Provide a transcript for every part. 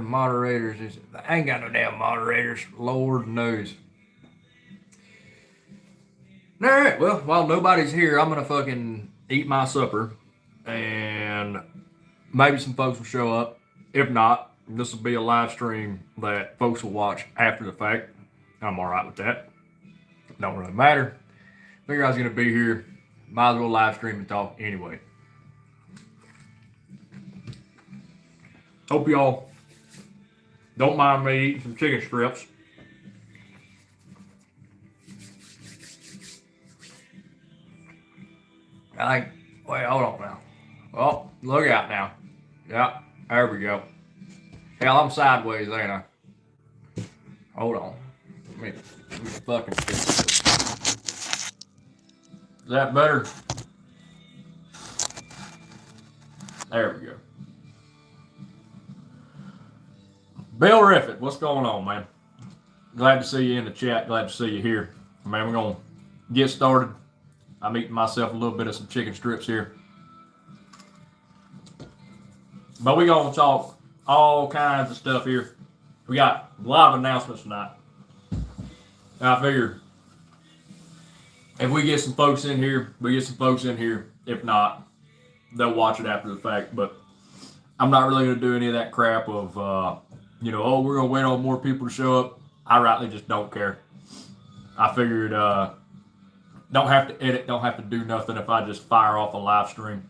moderators. I ain't got no damn moderators. Lord knows. Alright, well, while nobody's here, I'm gonna fucking eat my supper. And maybe some folks will show up. If not, this will be a live stream that folks will watch after the fact. I'm alright with that. Don't really matter. Figure I was gonna be here. Might as well live stream and talk anyway. Hope y'all don't mind me eating some chicken strips. I think, wait, hold on now. Oh, look out now. Yeah, there we go. Hell, I'm sideways, ain't I? Hold on. Let me fucking fix this. Is that better? There we go. Bill Riffett, what's going on, man? Glad to see you in the chat. Glad to see you here. Man, we're going to get started. I'm eating myself a little bit of some chicken strips here. But we're going to talk all kinds of stuff here. We got a lot of announcements tonight. I figure if we get some folks in here, we get some folks in here. If not, they'll watch it after the fact. But I'm not really going to do any of that crap of, oh, we're going to wait on more people to show up. I rightly just don't care. I figured don't have to edit, don't have to do nothing if I just fire off a live stream.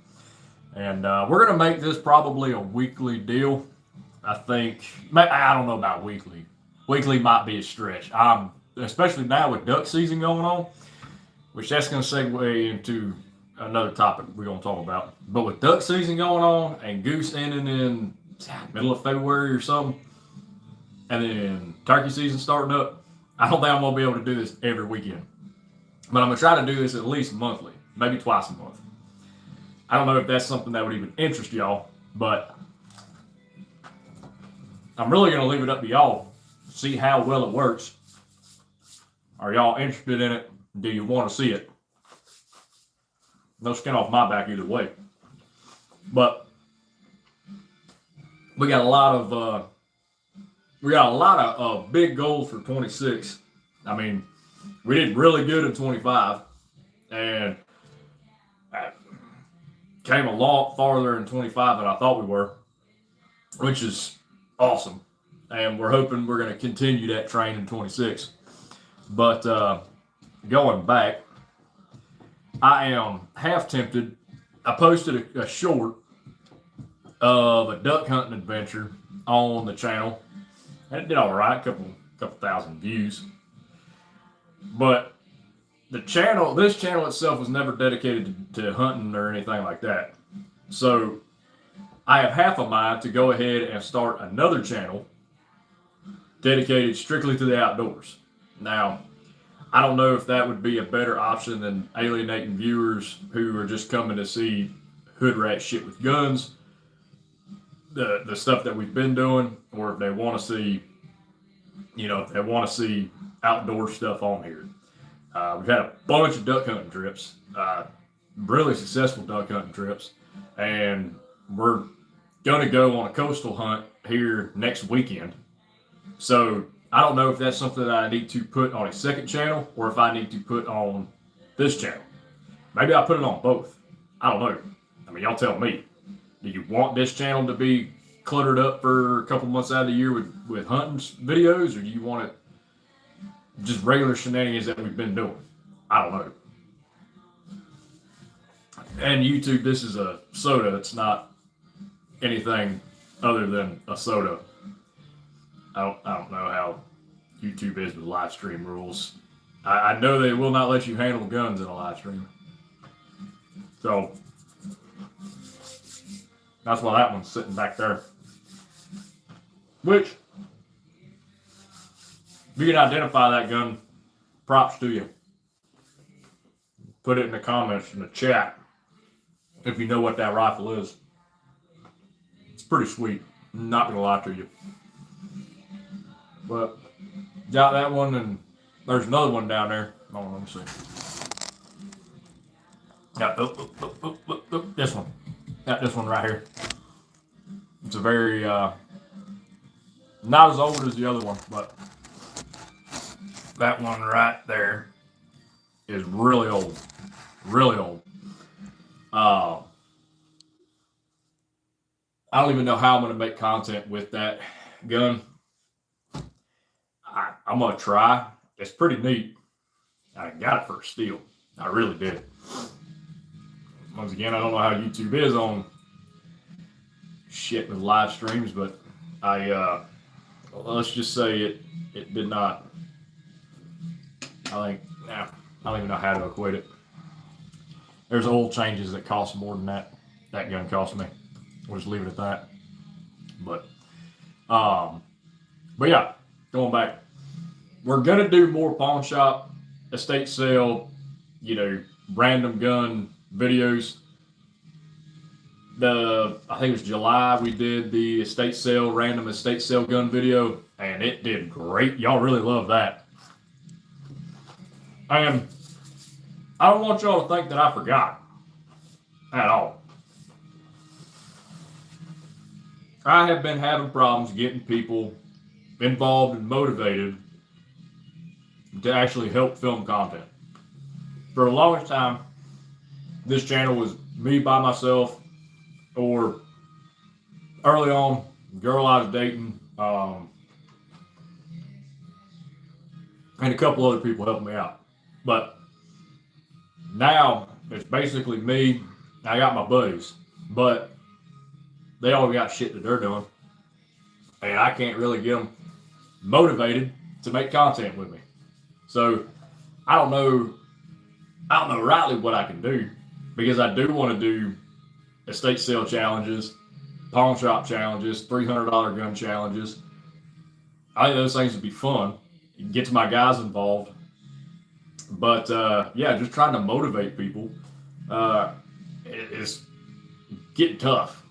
And we're going to make this probably a weekly deal. I think, I don't know about weekly. Weekly might be a stretch. Especially now with duck season going on, which that's going to segue into another topic we're going to talk about. But with duck season going on and goose ending in middle of February or something, and then turkey season starting up, I don't think I'm going to be able to do this every weekend. But I'm going to try to do this at least monthly, maybe twice a month. I don't know if that's something that would even interest y'all, but I'm really going to leave it up to y'all to see how well it works. Are y'all interested in it? Do you want to see it? No skin off my back either way. But we got a lot of big goals for 26. I mean, we did really good in 25 and came a lot farther in 25 than I thought we were, which is awesome. And we're hoping we're going to continue that train in 26. But going back, I am half tempted. I posted a short of a duck hunting adventure on the channel. And it did all right, a couple thousand views. But this channel itself was never dedicated to hunting or anything like that. So I have half a mind to go ahead and start another channel dedicated strictly to the outdoors. Now, I don't know if that would be a better option than alienating viewers who are just coming to see hood rat shit with guns, the stuff that we've been doing, or if they want to see, outdoor stuff on here. We've had a bunch of duck hunting trips, really successful duck hunting trips, and we're going to go on a coastal hunt here next weekend. So I don't know if that's something that I need to put on a second channel or if I need to put on this channel. Maybe I'll put it on both. I don't know. I mean, y'all tell me. Do you want this channel to be cluttered up for a couple months out of the year with hunting videos, or do you want it just regular shenanigans that we've been doing? I don't know. And YouTube, this is a soda. It's not anything other than a soda. I don't know how YouTube is with live stream rules. I know they will not let you handle guns in a live stream. So that's why that one's sitting back there. Which, if you can identify that gun, props to you. Put it in the comments in the chat if you know what that rifle is. It's pretty sweet. I'm not gonna lie to you. But got that one, and there's another one down there. Hold on, let me see. Got this one. Got this one right here. It's a very Not as old as the other one, but that one right there is really old. Really old. I don't even know how I'm going to make content with that gun. I'm going to try. It's pretty neat. I got it for a steal. I really did. Once again, I don't know how YouTube is on shit with live streams, but let's just say it did not. I don't even know how to equate it. There's oil changes that cost more than that gun cost me. We'll just leave it at that. But yeah, going back, we're gonna do more pawn shop, estate sale, random gun videos. I think it was July we did the random estate sale gun video, and it did great. Y'all really love that. And I don't want y'all to think that I forgot at all. I have been having problems getting people involved and motivated to actually help film content. For the longest time, this channel was me by myself, or early on, girl I was dating, and a couple other people helping me out. But now it's basically me. I got my buddies, but they all got shit that they're doing, and I can't really get them motivated to make content with me. So I don't know rightly what I can do, because I do want to do estate sale challenges, pawn shop challenges, $300 gun challenges. I think those things would be fun. Get my guys involved. But yeah, just trying to motivate people is getting tough,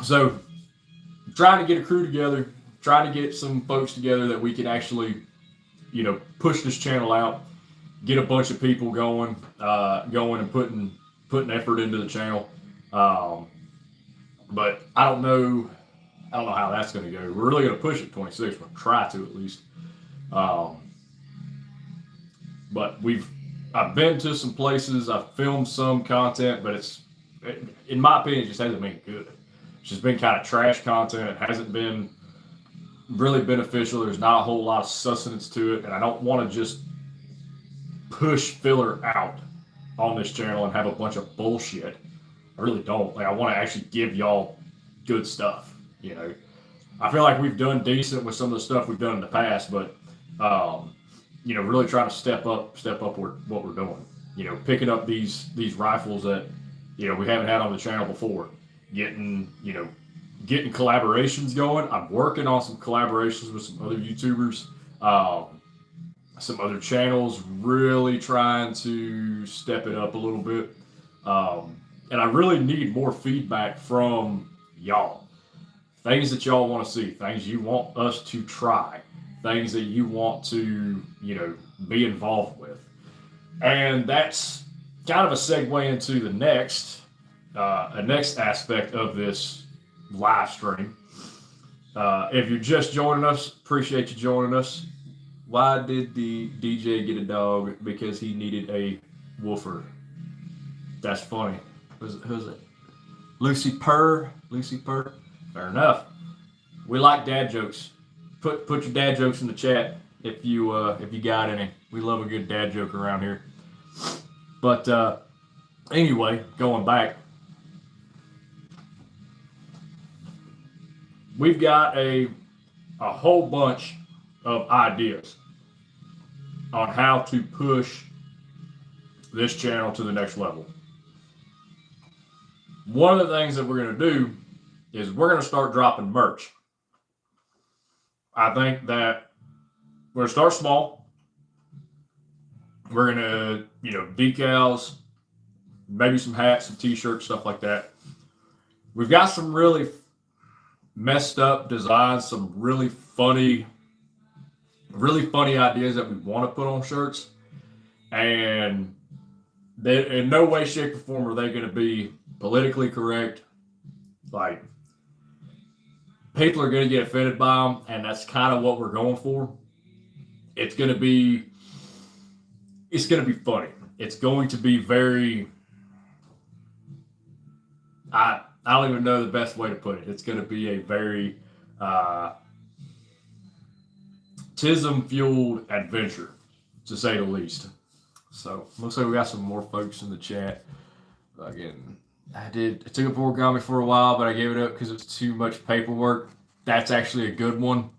So trying to get a crew together, trying to get some folks together that we can actually, push this channel out, get a bunch of people going and putting effort into the channel. But I don't know how that's going to go. We're really going to push it 26. We'll try to, at least. But I've been to some places. I've filmed some content, but in my opinion, it just hasn't been good. It's just been kind of trash content. It hasn't been really beneficial. There's not a whole lot of sustenance to it, and I don't want to just push filler out on this channel and have a bunch of bullshit. I really don't. I want to actually give y'all good stuff. I feel like we've done decent with some of the stuff we've done in the past, but really trying to step up what we're doing. Picking up these rifles that we haven't had on the channel before. Getting collaborations going. I'm working on some collaborations with some other YouTubers, some other channels, really trying to step it up a little bit. And I really need more feedback from y'all. Things that y'all want to see, things you want us to try, things that you want to, be involved with. And that's kind of a segue into the next aspect of this live stream. If you're just joining us, appreciate you joining us. Why did the DJ get a dog? Because he needed a woofer. That's funny. Who's it? Lucy Purr. Fair enough. We like dad jokes. Put your dad jokes in the chat if you got any. We love a good dad joke around here. But anyway, going back, we've got a whole bunch of ideas on how to push this channel to the next level. One of the things that we're going to do is we're going to start dropping merch. I think that we're going to start small. We're going to, decals, maybe some hats, some t-shirts, stuff like that. We've got some really messed up designs, some really funny ideas that we want to put on shirts. And they, in no way, shape, or form are they going to be politically correct. Like, people are going to get offended by them, and that's kind of what we're going for. It's going to be funny. It's going to be very. I don't even know the best way to put it. It's going to be a very tism-fueled adventure, to say the least. So looks like we got some more folks in the chat. Again, I took up origami for a while, but I gave it up because it was too much paperwork. That's actually a good one.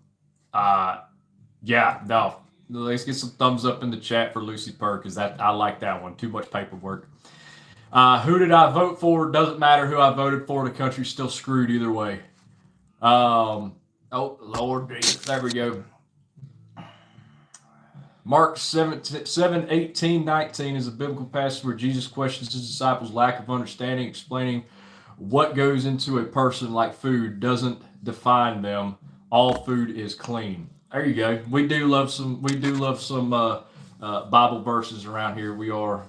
Yeah, no. Let's get some thumbs up in the chat for Lucy Purr, because I like that one. Too much paperwork. Who did I vote for? Doesn't matter who I voted for. The country's still screwed either way. Oh, Lord Jesus. There we go. Mark 7:18-19 is a biblical passage where Jesus questions his disciples' lack of understanding, explaining what goes into a person like food doesn't define them. All food is clean. There you go. We do love some Bible verses around here. We are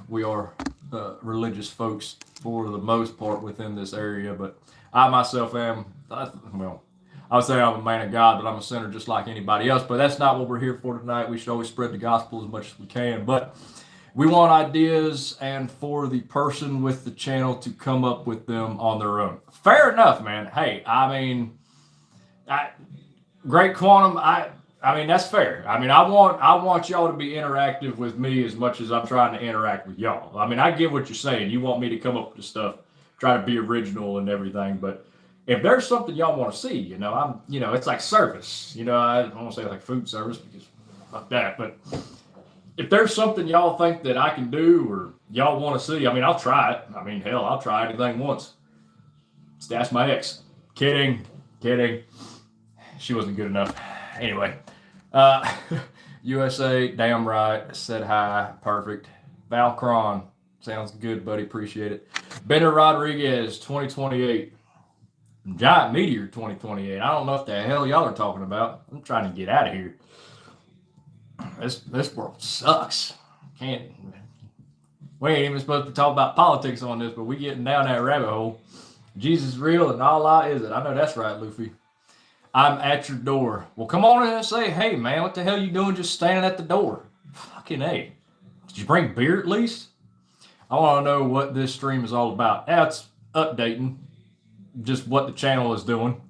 religious folks for the most part within this area, but I myself am, well, I would say I'm a man of God, but I'm a sinner just like anybody else. But that's not what we're here for tonight. We should always spread the gospel as much as we can. But we want ideas and for the person with the channel to come up with them on their own. Fair enough, man. Hey, I mean, Great Quantum, I mean, that's fair. I mean, I want y'all to be interactive with me as much as I'm trying to interact with y'all. I mean, I get what you're saying. You want me to come up with stuff, try to be original and everything, but if there's something y'all want to see, it's like service. I don't want to say like food service because fuck that, but if there's something y'all think that I can do or y'all want to see, I mean, I'll try it. I mean, hell, I'll try anything once. Just ask my ex. Kidding. She wasn't good enough. Anyway, USA, damn right, said hi, perfect. Valcron, sounds good, buddy, appreciate it. Benner Rodriguez, 2028. Giant Meteor 2028. I don't know what the hell y'all are talking about. I'm trying to get out of here. This world sucks. We ain't even supposed to talk about politics on this, but we getting down that rabbit hole. Jesus is real and Allah is it. I know that's right, Luffy. I'm at your door. Well, come on in and say, hey, man, what the hell you doing just standing at the door? Fucking A. Did you bring beer at least? I want to know what this stream is all about. Now it's updating just what the channel is doing.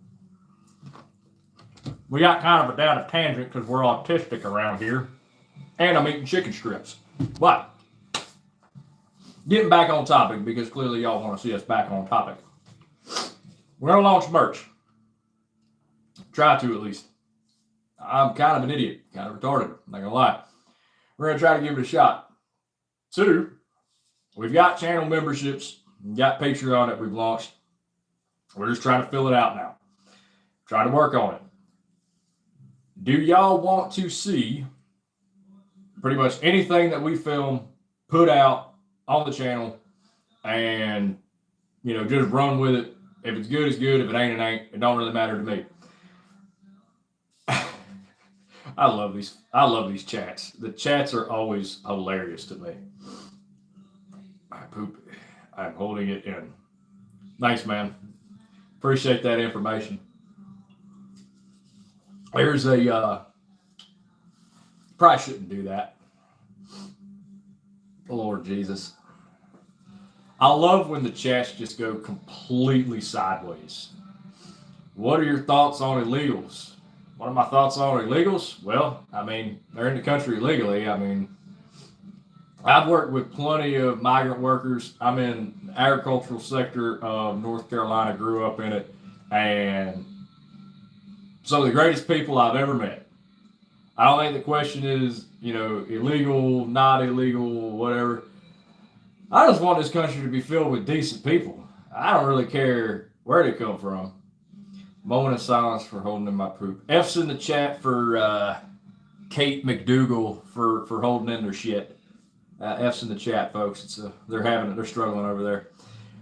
We got kind of a down a tangent because we're autistic around here. And I'm eating chicken strips. But getting back on topic, because clearly y'all want to see us back on topic. We're going to launch merch. Try to, at least. I'm kind of an idiot. Kind of retarded. I'm not going to lie. We're going to try to give it a shot. 2, we've got channel memberships. We've got Patreon that we've launched. We're just trying to fill it out now. Trying to work on it. Do y'all want to see pretty much anything that we film put out on the channel and, just run with it? If it's good, it's good. If it ain't, it ain't. It don't really matter to me. I love these chats. The chats are always hilarious to me. I poop. I'm holding it in. Thanks, man. Appreciate that information. There's a, probably shouldn't do that. Lord Jesus. I love when the chats just go completely sideways. What are your thoughts on illegals? What are my thoughts on illegals? Well, I mean, they're in the country illegally. I mean, I've worked with plenty of migrant workers. I'm in the agricultural sector of North Carolina, grew up in it, and some of the greatest people I've ever met. I don't think the question is, illegal, not illegal, whatever. I just want this country to be filled with decent people. I don't really care where they come from. Moment of silence for holding in my poop. F's in the chat for Kate McDougal for holding in their shit. F's in the chat, folks. They're struggling over there.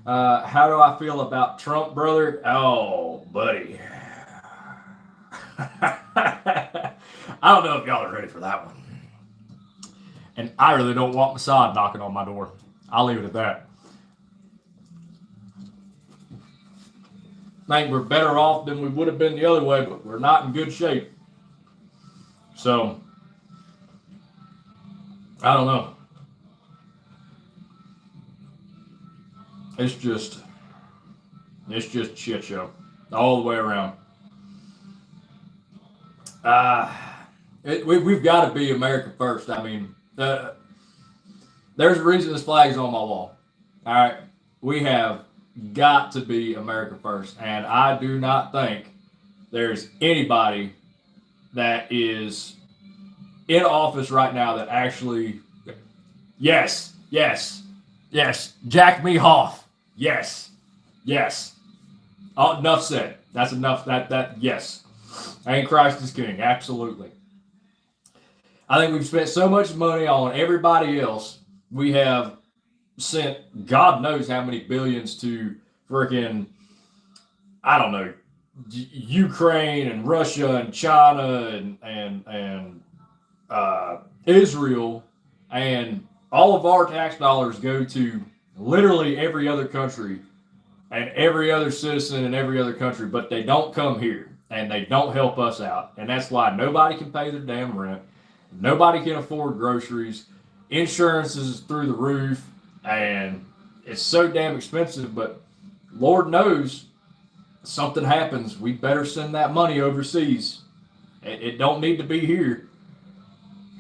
How do I feel about Trump, brother? Oh, buddy. I don't know if y'all are ready for that one. And I really don't want Mossad knocking on my door. I'll leave it at that. think we're better off than we would have been the other way, but we're not in good shape. So, I don't know. It's just shit show all the way around. We've got to be America first. I mean, there's a reason this flag is on my wall. All right, we have got to be America first, and I do not think there's anybody that is in office right now that actually, yes, Jack me Hoff, yes. Oh, enough said. That's enough. Yes, and Christ is King, absolutely. I think we've spent so much money on everybody else. We have sent God knows how many billions to freaking, I don't know, Ukraine and Russia and China and Israel, and all of our tax dollars go to literally every other country and every other citizen in every other country, but they don't come here and they don't help us out. And that's why nobody can pay their damn rent. Nobody can afford groceries. Insurance is through the roof, and it's so damn expensive. But Lord knows, something happens, we better send that money overseas. It don't need to be here.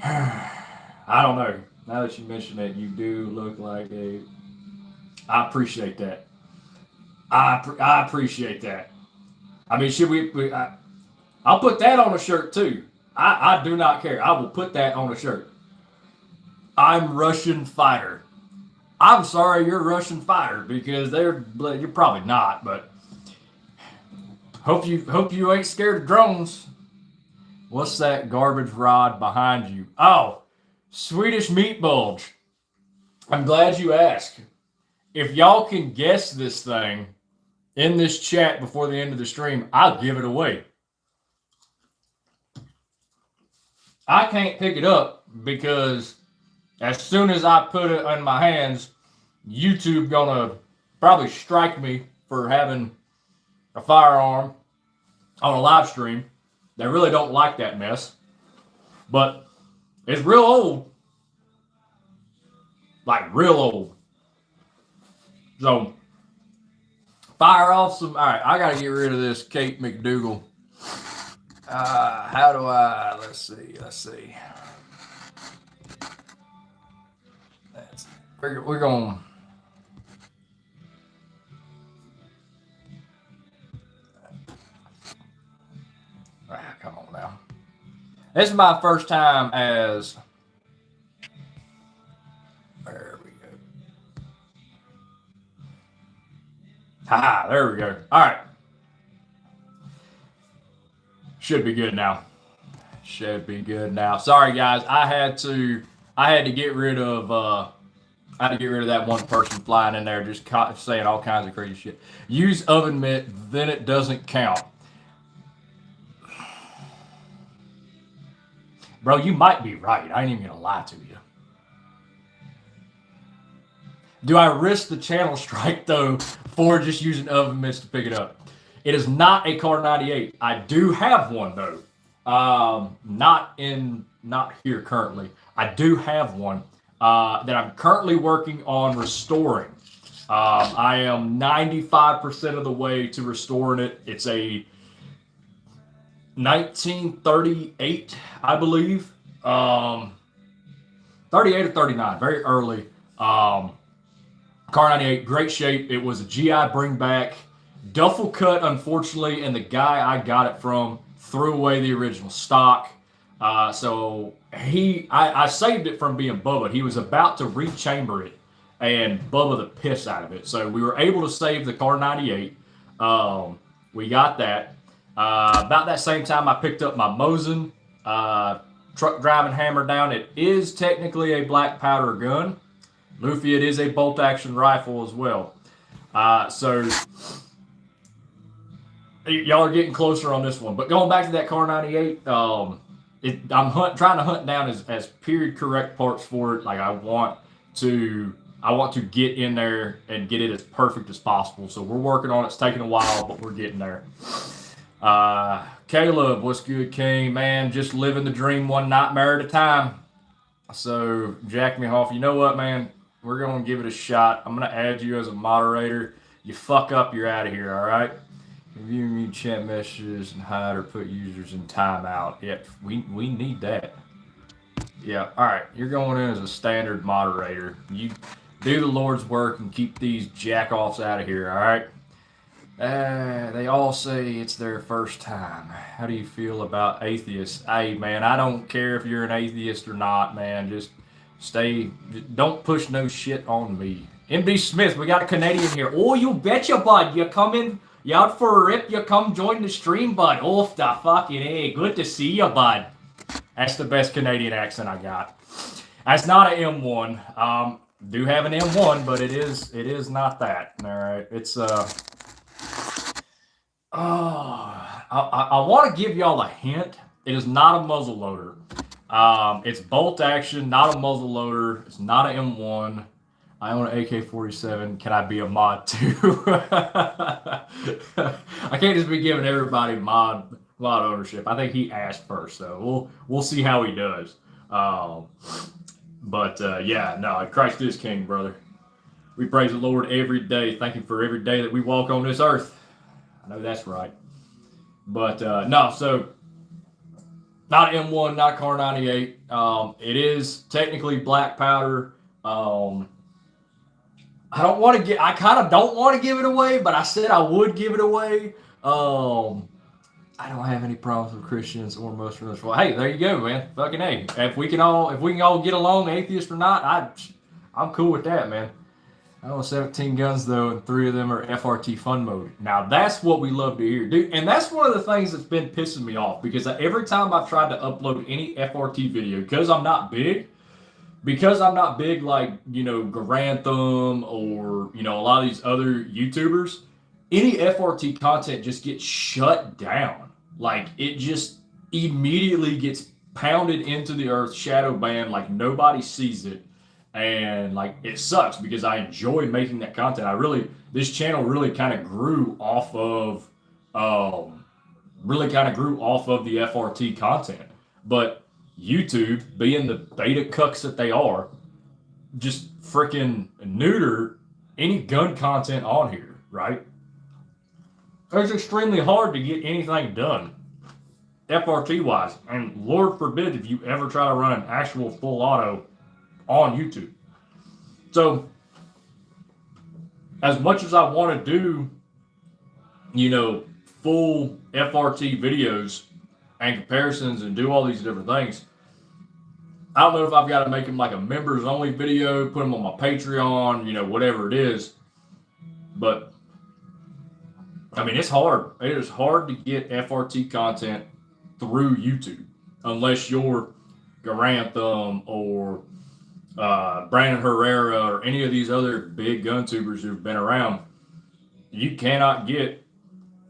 I don't know. Now that you mention it, you do look like a. I appreciate that. I appreciate that. I mean, should we I'll put that on a shirt too. I do not care. I will put that on a shirt. I'm Russian fighter. I'm sorry you're a Russian fighter, because you're probably not, but hope you ain't scared of drones. What's that garbage rod behind you? Oh, Swedish meat bulge. I'm glad you asked. If y'all can guess this thing in this chat before the end of the stream, I'll give it away. I can't pick it up because as soon as I put it in my hands, YouTube gonna probably strike me for having a firearm on a live stream. They really don't like that mess. But it's real old. Like real old. So fire off some. All right, I gotta get rid of this Kate McDougal. How do I? Let's see. We're going. Come on now. This is my first time as. There we go. There we go. All right. Should be good now. Sorry guys, I had to get rid of that one person flying in there just saying all kinds of crazy shit. Use oven mitt, then it doesn't count. Bro, you might be right. I ain't even gonna lie to you. Do I risk the channel strike though for just using oven mitts to pick it up? It is not a Car 98. I do have one though. Not here currently. I do have one that I'm currently working on restoring. I am 95% of the way to restoring it. It's a 1938, I believe. 38 or 39, very early. Car 98, great shape. It was a GI bring back. Duffel cut, unfortunately, and the guy I got it from threw away the original stock. So I saved it from being Bubba. He was about to rechamber it and Bubba the piss out of it. So we were able to save the Car 98. We got that. About that same time, I picked up my Mosin truck driving hammer down. It is technically a black powder gun. Luffy, it is a bolt action rifle as well. So y'all are getting closer on this one. But going back to that Car 98, I'm trying to hunt down as period correct parts for it. Like I want to I want to get in there and get it as perfect as possible. So we're working on it. It's taking a while, but we're getting there. Caleb, what's good, King? Man, just living the dream one nightmare at a time. So, Jack me off. You know what, man? We're going to give it a shot. I'm going to add you as a moderator. You fuck up, you're out of here, all right? Review me chat messages and hide or put users in timeout. Yep, we need that. Yeah, all right. You're going in as a standard moderator. You do the Lord's work and keep these jack-offs out of here, all right? They all say it's their first time. How do you feel about atheists? Hey, man, I don't care if you're an atheist or not, man. Just don't push no shit on me. MD Smith, we got a Canadian here. Oh, you betcha, bud. You coming? You out for a rip? You come join the stream, bud. Off the fucking A. Good to see you, bud. That's the best Canadian accent I got. That's not an M1. Do have an M1, but it is not that. All right, it's I want to give y'all a hint. It is not a muzzle loader. It's bolt action, not a muzzle loader. It's not an M1. I own an AK-47. Can I be a mod too? I can't just be giving everybody mod ownership. I think he asked first, so we'll see how he does. Yeah, no, Christ is King, brother. We praise the Lord every day. Thank Him for every day that we walk on this earth. I know that's right. But no, so not M1, not Car 98. It is technically black powder. I kind of don't want to give it away, but I said I would give it away. I don't have any problems with Christians or Muslims. Well, hey, there you go, man. Fucking A. If we can all get along, atheist or not, I'm cool with that, man. I own 17 guns though, and 3 of them are FRT fun mode. Now that's what we love to hear, dude. And that's one of the things that's been pissing me off because every time I've tried to upload any FRT video, because I'm not big like, you know, Garantham or, you know, a lot of these other YouTubers, any FRT content just gets shut down. Like it just immediately gets pounded into the earth, shadow banned, like nobody sees it. And like it sucks because I enjoy making that content. This channel really kind of grew off of the FRT content. But YouTube, being the beta cucks that they are, just freaking neuter any gun content on here, right? It's extremely hard to get anything done FRT wise. And Lord forbid if you ever try to run an actual full auto on YouTube. So, as much as I want to do, you know, full FRT videos and comparisons and do all these different things, I don't know if I've got to make them like a members only video, put them on my Patreon, you know, whatever it is. But, I mean, it's hard. It is hard to get FRT content through YouTube unless you're Garantham or Brandon Herrera or any of these other big gun tubers who've been around. You cannot get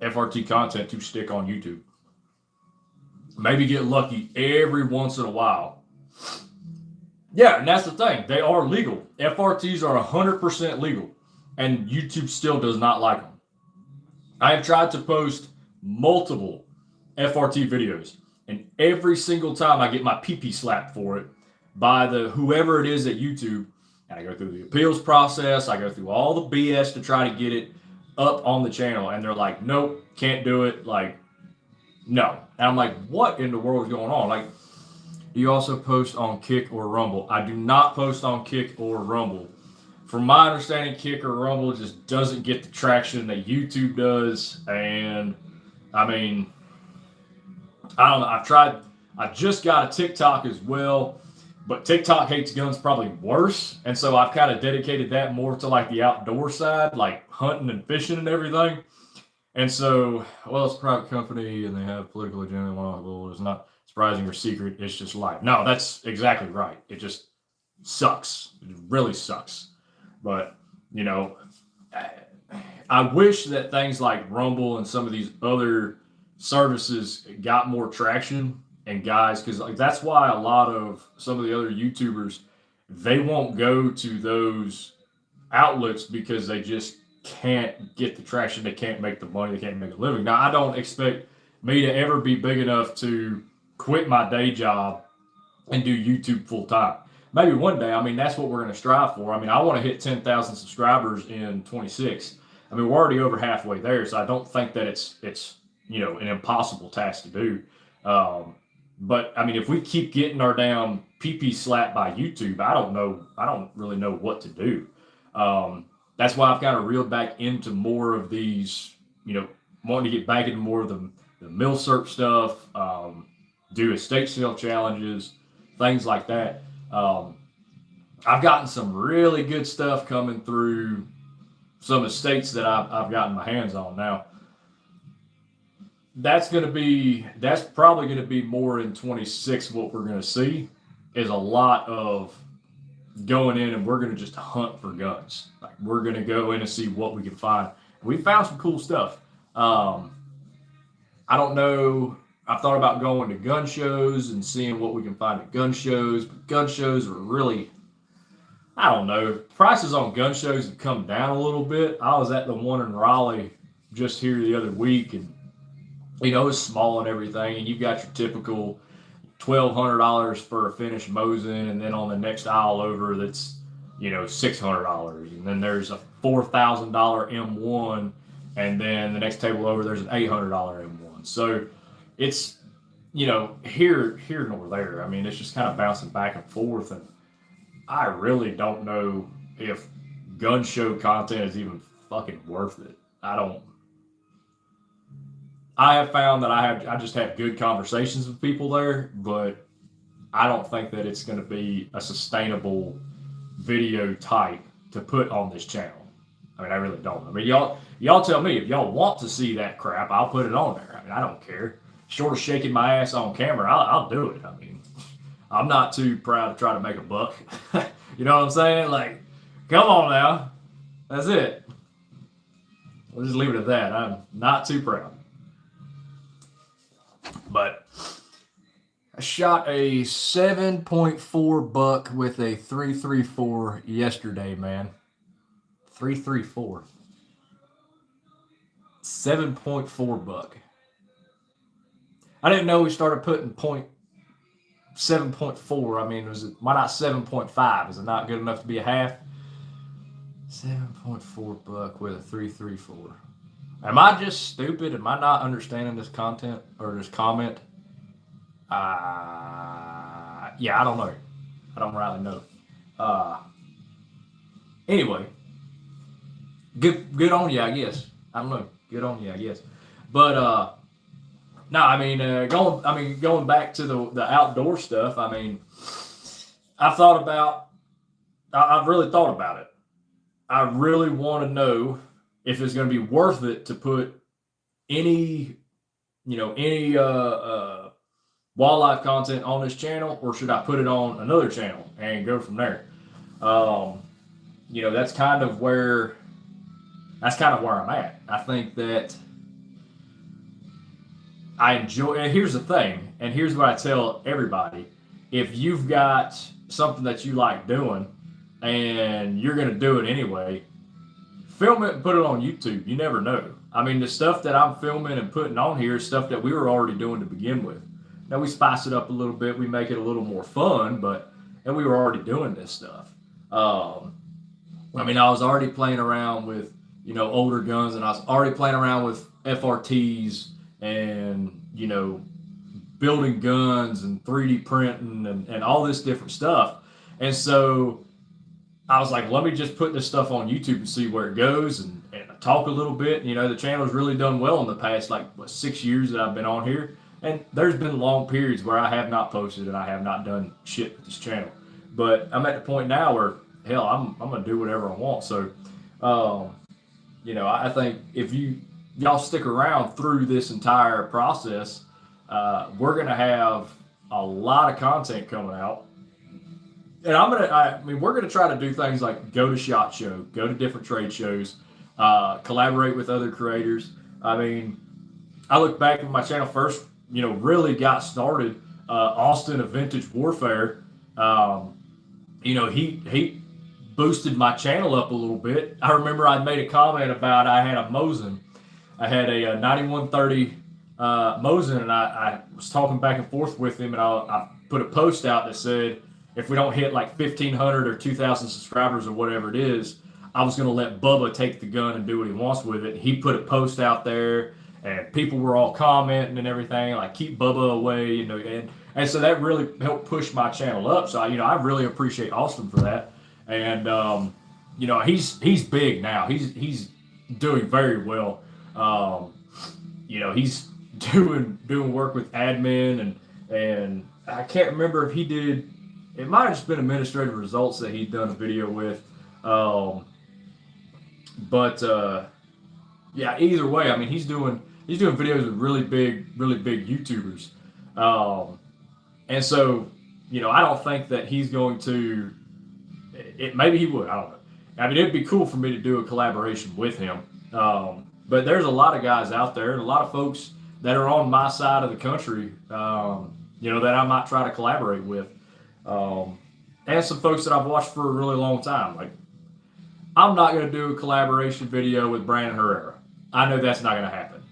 FRT content to stick on YouTube. Maybe get lucky every once in a while. Yeah, and that's the thing. They are legal. FRTs are 100% legal, and YouTube still does not like them. I have tried to post multiple FRT videos, and every single time I get my pee-pee slapped for it by whoever it is at YouTube, and I go through the appeals process, I go through all the BS to try to get it up on the channel, and they're like, nope, can't do it, like, no. And I'm like, what in the world is going on? Like, do you also post on Kick or Rumble? I do not post on Kick or Rumble. From my understanding, Kick or Rumble just doesn't get the traction that YouTube does, and, I mean, I don't know, I just got a TikTok as well, but TikTok hates guns probably worse. And so I've kind of dedicated that more to like the outdoor side, like hunting and fishing and everything. And so, well, it's a private company and they have political agenda. Well, it's not surprising or secret. It's just life. No, that's exactly right. It just sucks. It really sucks. But, you know, I wish that things like Rumble and some of these other services got more traction. And guys, because like that's why a lot of some of the other YouTubers, they won't go to those outlets because they just can't get the traction. They can't make the money. They can't make a living. Now, I don't expect me to ever be big enough to quit my day job and do YouTube full time. Maybe one day. I mean, that's what we're going to strive for. I mean, I want to hit 10,000 subscribers in 26. I mean, we're already over halfway there, so I don't think that it's an impossible task to do. Um, but I mean, if we keep getting our damn PP slapped by YouTube, I don't know. I don't really know what to do. Um, that's why I've kind of reeled back into more of these. Wanting to get back into more of the mill serp stuff. Do estate sale challenges, things like that. Um, I've gotten some really good stuff coming through some estates that I've gotten my hands on now. That's probably going to be more in 26. What we're going to see is a lot of going in, and we're going to just hunt for guns. Like, we're going to go in and see what we can find. We found some cool stuff. I don't know. I've thought about going to gun shows and seeing what we can find at gun shows, but gun shows are really, I don't know. Prices on gun shows have come down a little bit. I was at the one in Raleigh just here the other week, and it's small and everything, and you've got your typical $1,200 for a finished Mosin, and then on the next aisle over, that's $600, and then there's a $4,000 M1, and then the next table over, there's an $800 M1. So it's here nor there. I mean, it's just kind of bouncing back and forth, and I really don't know if gun show content is even fucking worth it. I have found that I just have good conversations with people there, but I don't think that it's going to be a sustainable video type to put on this channel. I mean, I really don't. I mean, y'all tell me if y'all want to see that crap, I'll put it on there. I mean, I don't care. Short of shaking my ass on camera, I'll do it. I mean, I'm not too proud to try to make a buck. You know what I'm saying? Like, come on now. That's it. We'll just leave it at that. I'm not too proud. But I shot a 7.4 buck with a 334 yesterday, man. 334. 7.4 buck. I didn't know we started putting 7.4. I mean, why not 7.5? Is it not good enough to be a half? 7.4 buck with a 334. Am I just stupid? Am I not understanding this content or this comment? Yeah, I don't know. I don't really know. Anyway, good on you, I guess. I don't know. Good on you, I guess. But no, I mean, going back to the outdoor stuff. I mean, I've really thought about it. I really want to know if it's going to be worth it to put any wildlife content on this channel, or should I put it on another channel and go from there? That's kind of where I'm at. I think that I enjoy, and here's the thing, and here's what I tell everybody: if you've got something that you like doing and you're going to do it anyway, film it and put it on YouTube. You never know. I mean, the stuff that I'm filming and putting on here is stuff that we were already doing to begin with. Now we spice it up a little bit. We make it a little more fun, and we were already doing this stuff. I mean, I was already playing around with, older guns, and I was already playing around with FRTs and, building guns and 3D printing and all this different stuff. And so I was like, let me just put this stuff on YouTube and see where it goes and talk a little bit. The channel's really done well in the past, 6 years that I've been on here. And there's been long periods where I have not posted and I have not done shit with this channel. But I'm at the point now where, hell, I'm going to do whatever I want. So, I think if y'all stick around through this entire process, we're going to have a lot of content coming out. And we're going to try to do things like go to SHOT Show, go to different trade shows, collaborate with other creators. I mean, I look back when my channel first, really got started. Austin of Vintage Warfare, he boosted my channel up a little bit. I remember I made a comment about I had a Mosin. I had a 9130 Mosin, and I was talking back and forth with him, and I put a post out that said, if we don't hit like 1,500 or 2,000 subscribers or whatever it is, I was going to let Bubba take the gun and do what he wants with it. He put a post out there, and people were all commenting and everything, like, keep Bubba away, you know, and so that really helped push my channel up. So, I really appreciate Austin for that. And, he's big now. He's doing very well. He's doing work with admin, and I can't remember if he did. It might have just been administrative results that he'd done a video with. Either way, I mean, he's doing videos with really big YouTubers. And so, I don't think that he's going to. Maybe he would. I don't know. I mean, it'd be cool for me to do a collaboration with him. But there's a lot of guys out there, and a lot of folks that are on my side of the country, that I might try to collaborate with. And some folks that I've watched for a really long time. Like, I'm not going to do a collaboration video with Brandon Herrera. I know that's not going to happen.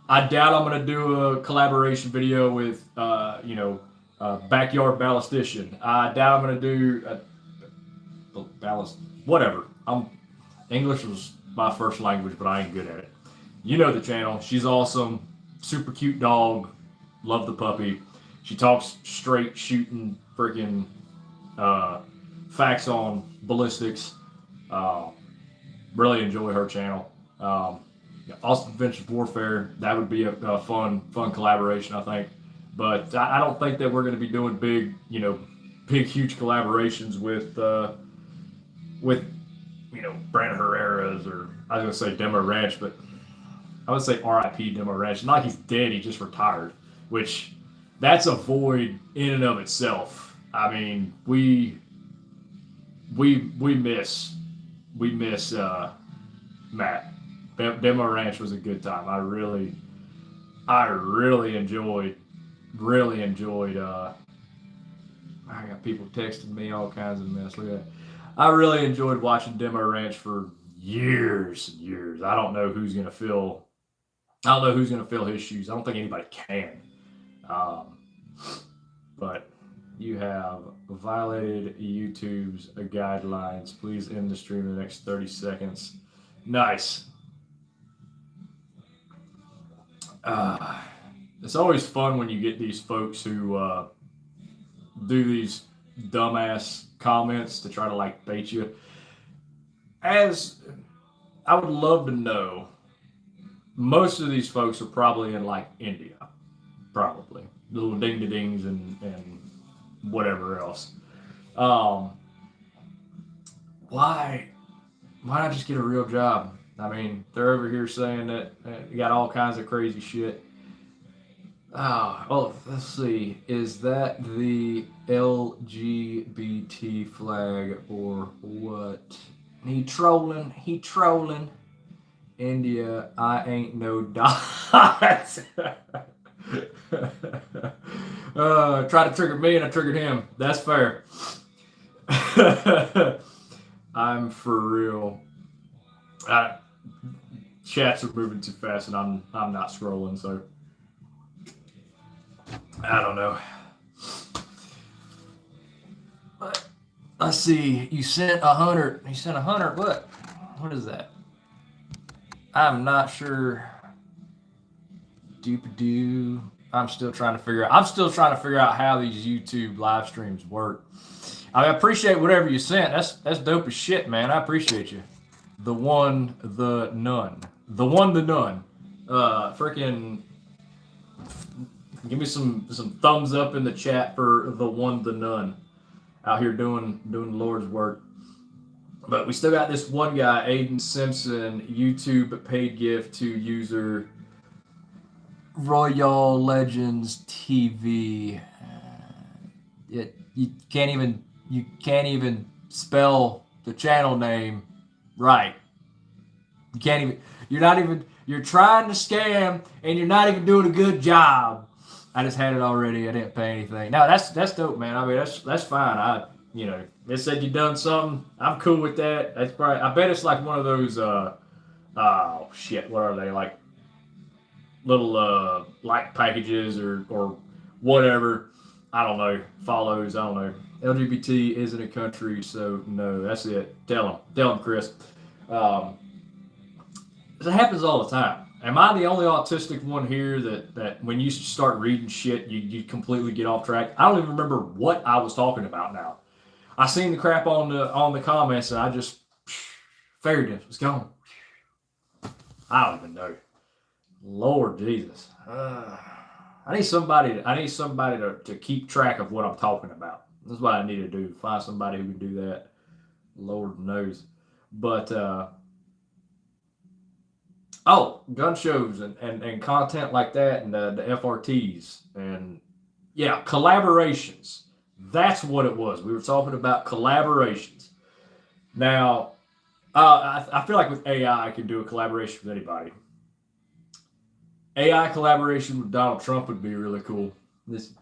I doubt I'm going to do a collaboration video with, Backyard Ballistician. I doubt I'm going to do whatever. English was my first language, but I ain't good at it. You know the channel. She's awesome. Super cute dog. Love the puppy. She talks straight shooting freaking facts on ballistics. Really enjoy her channel. Austin Adventures Warfare, that would be a fun collaboration, I think. But I don't think that we're going to be doing big huge collaborations with Brandon Herrera's, or I was going to say Demo Ranch, but I would say RIP Demo Ranch. Not like he's dead, he just retired, which that's a void in and of itself. I mean, we miss Matt. Demo Ranch was a good time. I really enjoyed. I got people texting me all kinds of mess. Look at that. I really enjoyed watching Demo Ranch for years and years. I don't know who's gonna fill his shoes. I don't think anybody can. But you have violated YouTube's guidelines. Please end the stream in the next 30 seconds. Nice. It's always fun when you get these folks who do these dumbass comments to try to bait you. As I would love to know, most of these folks are probably in India, probably little ding-a-dings and whatever else. Why not just get a real job? I mean, they're over here saying that you got all kinds of crazy shit. Let's see. Is that the LGBT flag or what? He trolling. India, I ain't no dot. Tried to trigger me and I triggered him. That's fair. I'm for real. Chats are moving too fast and I'm not scrolling, so I don't know. But I see you sent 100. You sent 100. What is that? I'm not sure. Doop-a-doo. I'm still trying to figure out how these YouTube live streams work. I appreciate whatever you sent. That's dope as shit, man. I appreciate you. The one, the none. The one, the none. Freaking give me some thumbs up in the chat for the one, the none. Out here doing the Lord's work. But we still got this one guy, Aiden Simpson, YouTube paid gift to user Royal Legends TV. You can't even spell the channel name right. You can't even. You're trying to scam and you're not even doing a good job. I just had it already. I didn't pay anything. No, that's dope, man. I mean, that's fine. You know, they said you done something. I'm cool with that. That's probably. I bet it's like one of those. Oh shit! What are they like? Little like packages or whatever. I don't know. Follows. I don't know. LGBT isn't a country, so no. That's it. Tell them, Chris. Um, it happens all the time. Am I the only autistic one here that when you start reading shit, you completely get off track? I don't even remember what I was talking about now. I seen the crap on the comments and I just figured it was gone. I don't even know. Lord Jesus, I need somebody. I need somebody to keep track of what I'm talking about. That's what I need to do. Find somebody who can do that. Lord knows, but gun shows and content like that and the FRTs and yeah, collaborations. That's what it was. We were talking about collaborations. Now, I feel like with AI, I can do a collaboration with anybody. AI collaboration with Donald Trump would be really cool. This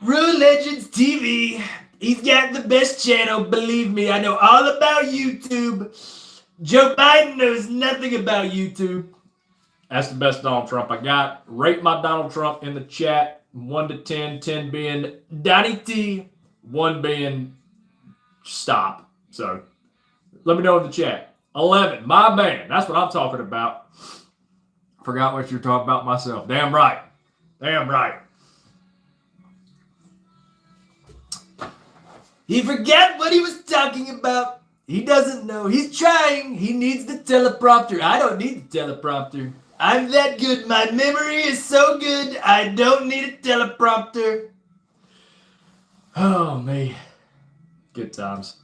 Real Legends TV. He's got the best channel. Believe me, I know all about YouTube. Joe Biden knows nothing about YouTube. That's the best Donald Trump I got. Rate my Donald Trump in the chat. 1 to 10, 10 being Donnie T, 1 being stop. So let me know in the chat. 11, my man. That's what I'm talking about. Forgot what you're talking about myself. Damn right. Damn right. He forgot what he was talking about. He doesn't know. He's trying. He needs the teleprompter. I don't need the teleprompter. I'm that good. My memory is so good. I don't need a teleprompter. Oh, me. Good times.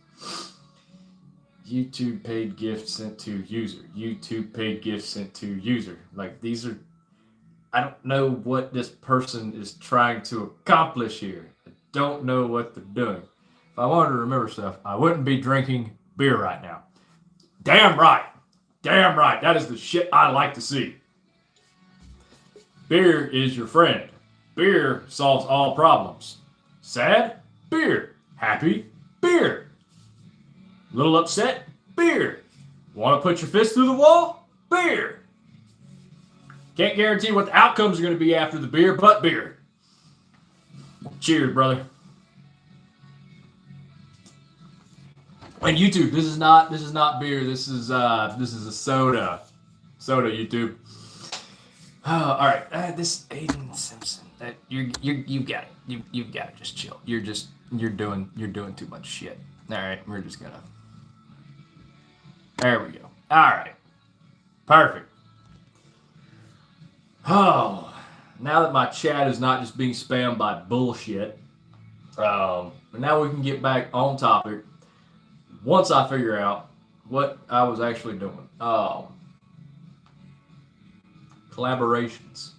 YouTube paid gift sent to user. YouTube paid gift sent to user. Like, these are... I don't know what this person is trying to accomplish here. I don't know what they're doing. If I wanted to remember stuff, I wouldn't be drinking beer right now. Damn right. Damn right. That is the shit I like to see. Beer is your friend. Beer solves all problems. Sad? Beer. Happy? Beer. Little upset? Beer. Want to put your fist through the wall? Beer. Can't guarantee what the outcomes are going to be after the beer, but beer. Cheers, brother. And YouTube, this is not beer. This is a soda. Soda, YouTube. All right, this Aiden Simpson. You got it. You've got to just chill. You're doing too much shit. All right, we're just gonna. There we go. All right, perfect. Oh, now that my chat is not just being spammed by bullshit, now we can get back on topic. Once I figure out what I was actually doing. Collaborations.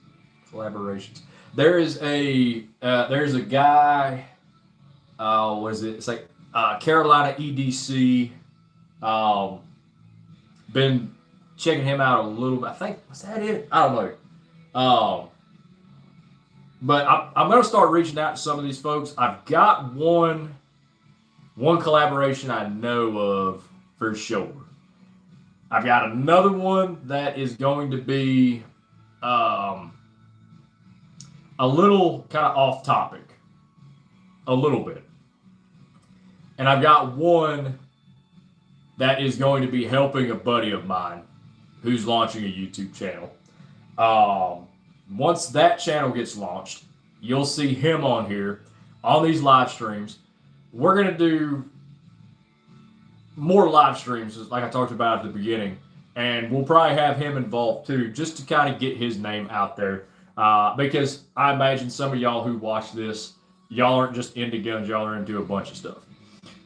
There's a guy. What is it? It's like Carolina EDC. Been checking him out a little bit. I think, was that it? I don't know. But I'm gonna start reaching out to some of these folks. I've got one collaboration I know of for sure. I've got another one that is going to be a little kind of off topic, a little bit. And I've got one that is going to be helping a buddy of mine who's launching a YouTube channel. Once that channel gets launched, you'll see him on here on these live streams. We're going to do more live streams, like I talked about at the beginning, and we'll probably have him involved too, just to kind of get his name out there. Because I imagine some of y'all who watch this, y'all aren't just into guns, y'all are into a bunch of stuff.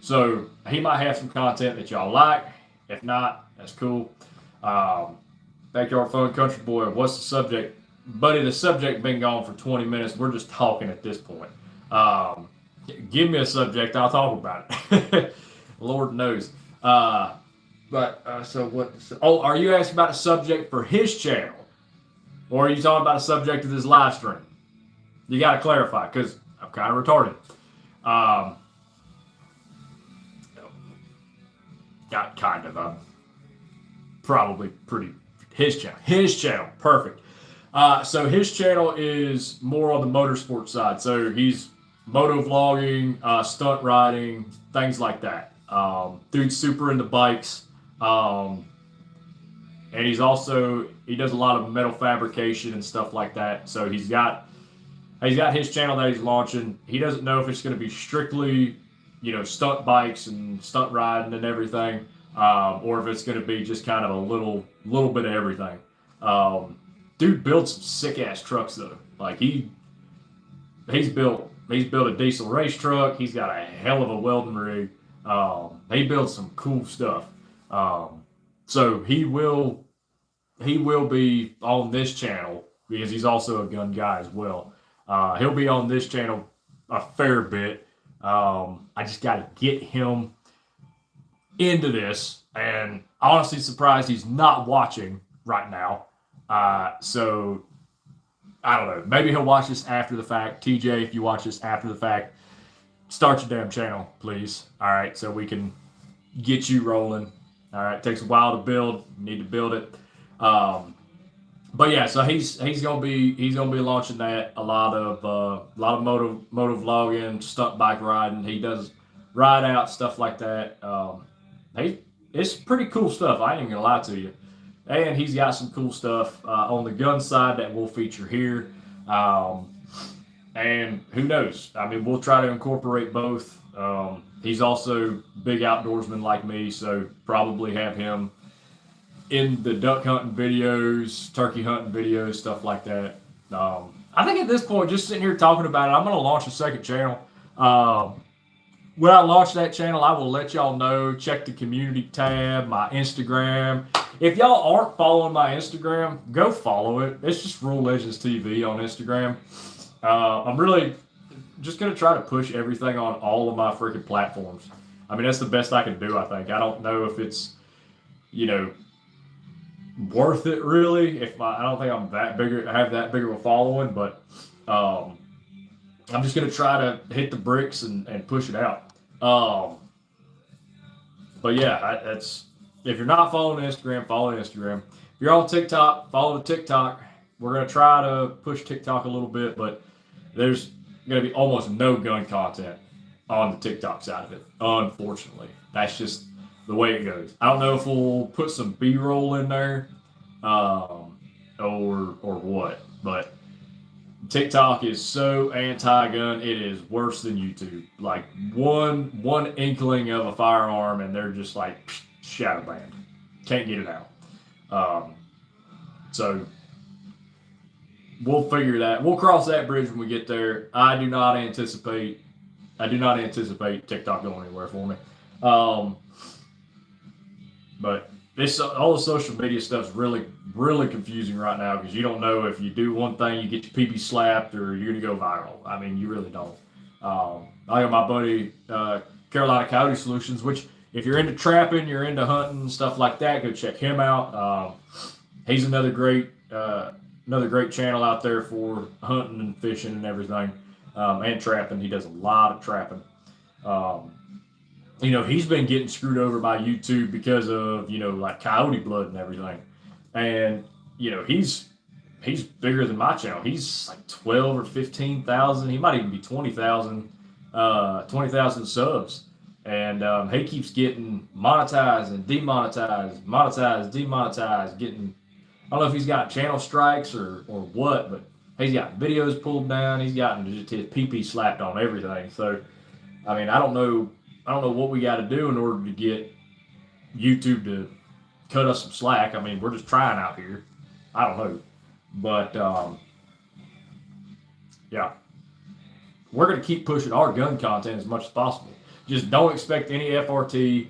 So he might have some content that y'all like. If not, that's cool. Backyard Fun Country Boy, what's the subject? Buddy, the subject been gone for 20 minutes. We're just talking at this point. Give me a subject, I'll talk about it. Lord knows. So what? Oh, are you asking about a subject for his channel? Or are you talking about a subject of this live stream? You got to clarify, because I'm kind of retarded. Got kind of. Probably pretty. His channel. His channel. Perfect. So his channel is more on the motorsport side. So he's moto vlogging, stunt riding, things like that. Dude's super into bikes. And he does a lot of metal fabrication and stuff like that. So he's got his channel that he's launching. He doesn't know if it's going to be strictly, stunt bikes and stunt riding and everything, or if it's going to be just kind of a little bit of everything. Dude builds some sick ass trucks though. Like he's built a diesel race truck. He's got a hell of a welding rig. He builds some cool stuff. So he will be on this channel because he's also a gun guy as well. He'll be on this channel a fair bit. I just got to get him into this, and honestly surprised he's not watching right now. So I don't know. Maybe he'll watch this after the fact. TJ, if you watch this after the fact, start your damn channel, please. All right, so we can get you rolling. All right, it takes a while to build. You need to build it. But yeah, so he's gonna be launching that. A lot of moto vlogging, stunt bike riding. He does ride out stuff like that. It's pretty cool stuff. I ain't even gonna lie to you. And he's got some cool stuff on the gun side that we'll feature here. And who knows? I mean, we'll try to incorporate both. He's also big outdoorsman like me, so probably have him in the duck hunting videos, turkey hunting videos, stuff like that. I think at this point, just sitting here talking about it, I'm going to launch a second channel. When I launch that channel, I will let y'all know. Check the community tab, my Instagram. If y'all aren't following my Instagram, go follow it. It's just Rule Legends TV on Instagram. I'm really just going to try to push everything on all of my freaking platforms. I mean, that's the best I can do, I think. I don't know if it's, worth it really. I don't think I'm that bigger, have that big of a following, but I'm just going to try to hit the bricks and push it out. But yeah, that's, if you're not following Instagram, follow Instagram. If you're on TikTok, follow the TikTok. We're going to try to push TikTok a little bit, but there's going to be almost no gun content on the TikTok side of it, unfortunately. That's just the way it goes. I don't know if we'll put some B-roll in there or what, but TikTok is so anti-gun, it is worse than YouTube. Like one inkling of a firearm and they're just like shadow banned. Can't get it out. So we'll figure that. We'll cross that bridge when we get there. I do not anticipate TikTok going anywhere for me. But all the social media stuff is really, really confusing right now because you don't know if you do one thing, you get your PB slapped or you're going to go viral. I mean, you really don't. I got my buddy, Carolina Coyote Solutions, which if you're into trapping, you're into hunting, stuff like that, go check him out. He's another great channel out there for hunting and fishing and everything, and trapping. He does a lot of trapping. He's been getting screwed over by YouTube because of, like coyote blood and everything. And, he's bigger than my channel. He's like 12 or 15,000. He might even be 20,000 subs. And he keeps getting monetized and demonetized, getting, I don't know if he's got channel strikes or what, but he's got videos pulled down. He's gotten just his PP slapped on everything. So, I mean, I don't know what we got to do in order to get YouTube to cut us some slack. I mean, we're just trying out here. I don't know. But, yeah. We're going to keep pushing our gun content as much as possible. Just don't expect any FRT.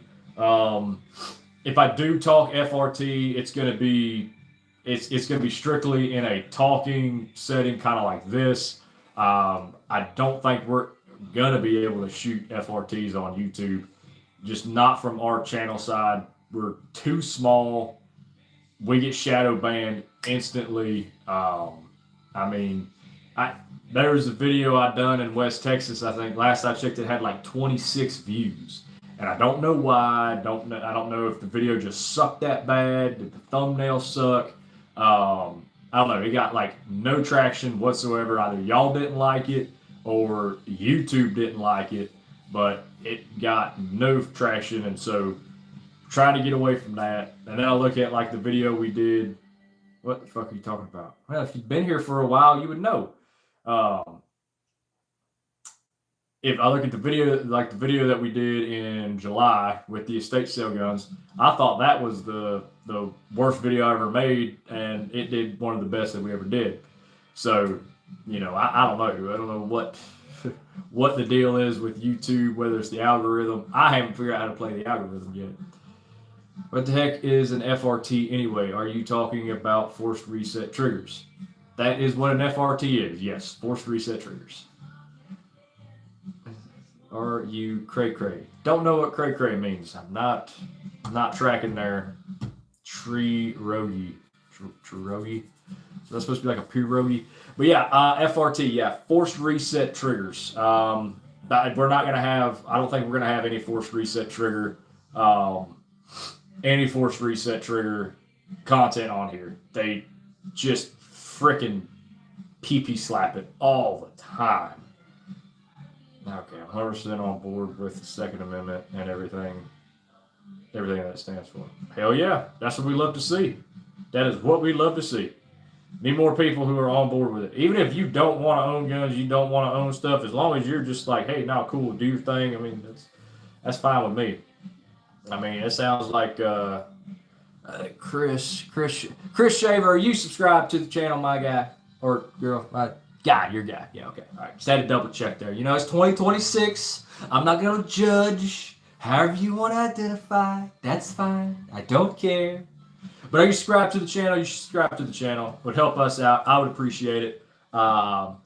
If I do talk FRT, it's going to be strictly in a talking setting, kind of like this. I don't think we're gonna be able to shoot FRTs on YouTube, just not from our channel side. We're too small. We get shadow banned instantly. There was a video I done in West Texas. I think last I checked, it had like 26 views, and I don't know why. I don't know if the video just sucked that bad. Did the thumbnail suck? I don't know. It got like no traction whatsoever. Either y'all didn't like it or YouTube didn't like it, but it got no traction, and so trying to get away from that. And then I look at like the video we did. What the fuck are you talking about? Well, if you've been here for a while, you would know. Um, if I look at the video, like the video that we did in July with the estate sale guns, I thought that was the worst video I ever made, and it did one of the best that we ever did. So, you know, I don't know. I don't know what the deal is with YouTube, whether it's the algorithm. I haven't figured out how to play the algorithm yet. What the heck is an FRT anyway? Are you talking about forced reset triggers? That is what an FRT is. Yes, forced reset triggers. Are you cray cray? Don't know what cray cray means. I'm not tracking their Trirogi. Trirogi. So that's supposed to be like a pierogi. But yeah, FRT. Yeah, forced reset triggers. We're not gonna have. I don't think we're gonna have any forced reset trigger. Any forced reset trigger content on here. They just freaking pee slap it all the time. Okay, I'm 100% on board with the Second Amendment and everything that it stands for. Hell yeah, that's what we love to see. That is what we love to see. Need more people who are on board with it. Even if you don't want to own guns, you don't want to own stuff, as long as you're just like, hey, now cool, do your thing. I mean, that's fine with me. I mean, it sounds like Chris Shaver. Are you subscribed to the channel, my guy or girl? My guy, your guy. Yeah, okay. All right. Just had to double check there. You know, it's 2026. I'm not gonna judge. However you want to identify, that's fine. I don't care. But are you subscribed to the channel? You should subscribe to the channel. It would help us out. I would appreciate it. And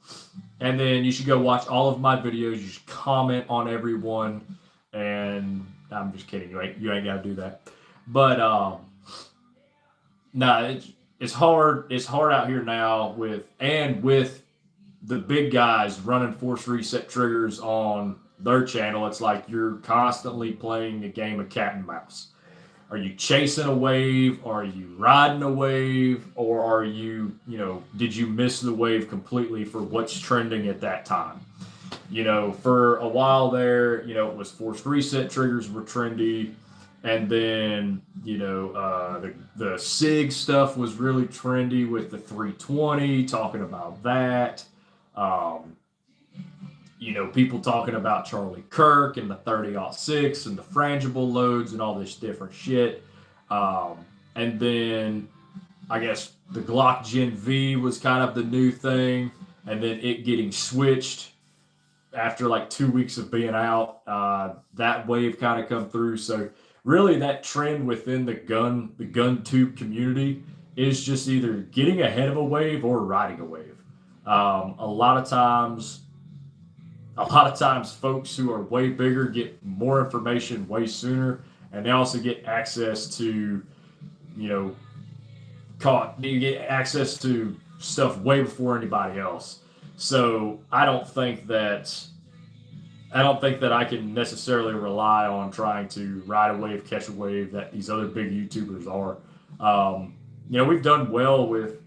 then you should go watch all of my videos. You should comment on everyone. And I'm just kidding. You ain't got to do that. But it's hard. It's hard out here now with the big guys running force reset triggers on their channel. It's like you're constantly playing a game of cat and mouse. Are you chasing a wave? Are you riding a wave? Or are you, did you miss the wave completely for what's trending at that time? For a while there, it was forced reset triggers were trendy. And then, the SIG stuff was really trendy with the 320, talking about that. People talking about Charlie Kirk and the 30-06 and the frangible loads and all this different shit. And then I guess the Glock Gen V was kind of the new thing, and then it getting switched after like 2 weeks of being out. That wave kind of come through. So really that trend within the gun tube community is just either getting ahead of a wave or riding a wave. A lot of times folks who are way bigger get more information way sooner, and they also get access to, you get access to stuff way before anybody else. So I don't think that I can necessarily rely on trying to ride a wave, catch a wave that these other big YouTubers are. We've done well with,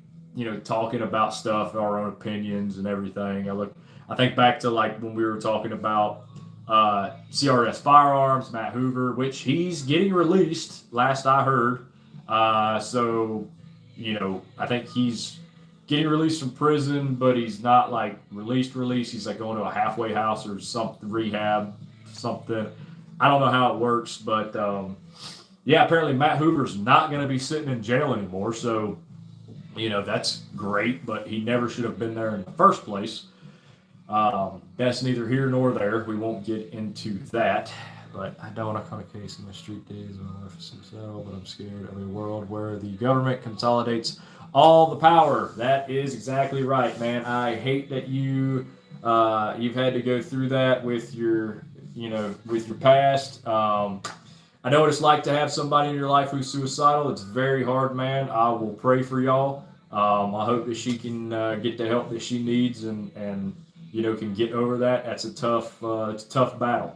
talking about stuff, our own opinions and everything. I think back to like when we were talking about CRS Firearms, Matt Hoover, which he's getting released, last I heard. So, I think he's getting released from prison, but he's not like released. He's like going to a halfway house or something, rehab, something. I don't know how it works, but apparently Matt Hoover's not going to be sitting in jail anymore. So, that's great, but he never should have been there in the first place. That's neither here nor there. We won't get into that. But I don't want to call a case in my street days on FSL, but I'm scared of a world where the government consolidates all the power. That is exactly right, man. I hate that you've had to go through that with your past. I know what it's like to have somebody in your life who's suicidal. It's very hard, man. I will pray for y'all. I hope that she can get the help that she needs and can get over that. That's a tough battle.